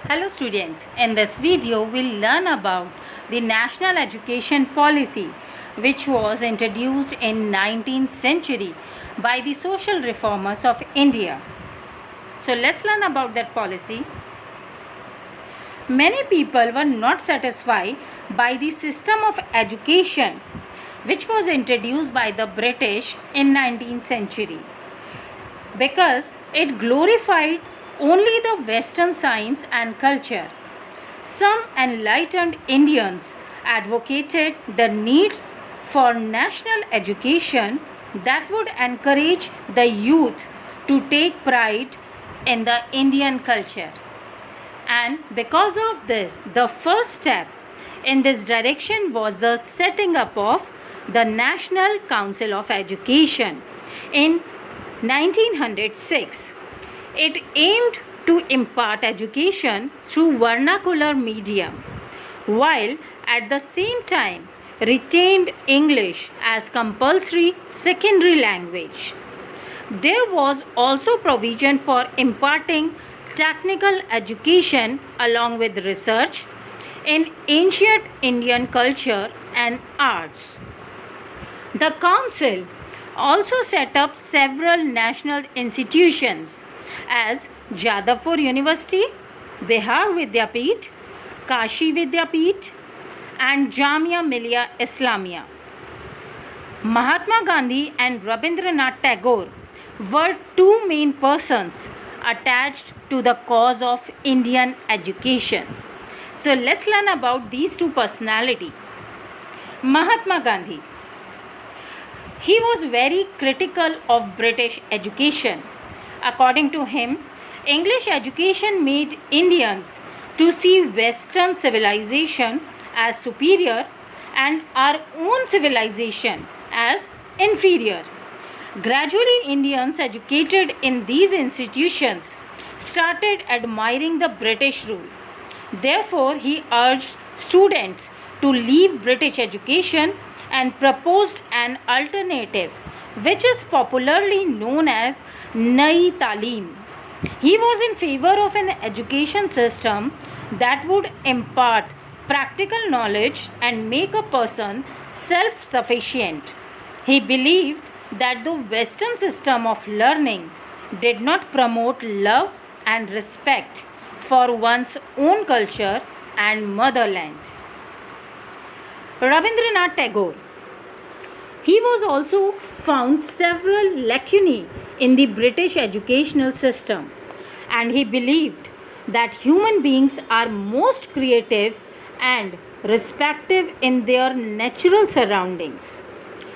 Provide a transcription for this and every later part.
Hello students, in this video we'll learn about the National Education Policy which was introduced in 19th century by the social reformers of India. So let's learn about that policy. Many people were not satisfied by the system of education which was introduced by the British in 19th century because it glorified only the Western science and culture. Some enlightened Indians advocated the need for national education that would encourage the youth to take pride in the Indian culture. And because of this, the first step in this direction was the setting up of the National Council of Education in 1906. It aimed to impart education through vernacular medium, while at the same time retained English as compulsory secondary language. There was also provision for imparting technical education along with research in ancient Indian culture and arts. The council also set up several national institutions as Jadavpur University, Bihar Vidyapeeth, Kashi Vidyapeeth and Jamia Millia Islamia. Mahatma Gandhi and Rabindranath Tagore were two main persons attached to the cause of Indian education. So let's learn about these two personalities. Mahatma Gandhi. He was very critical of British education. According to him, English education made Indians to see Western civilization as superior and our own civilization as inferior. Gradually, Indians educated in these institutions started admiring the British rule. Therefore, he urged students to leave British education and proposed an alternative, which is popularly known as Nai Talim. He was in favor of an education system that would impart practical knowledge and make a person self-sufficient. He believed that the Western system of learning did not promote love and respect for one's own culture and motherland. Rabindranath Tagore. He was also found several lacunae in the British educational system, and he believed that human beings are most creative and respective in their natural surroundings.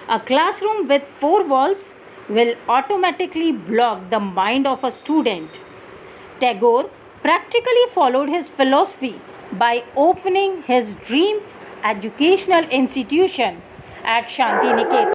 A classroom with four walls will automatically block the mind of a student. Tagore practically followed his philosophy by opening his dream educational institution at Shantiniketan.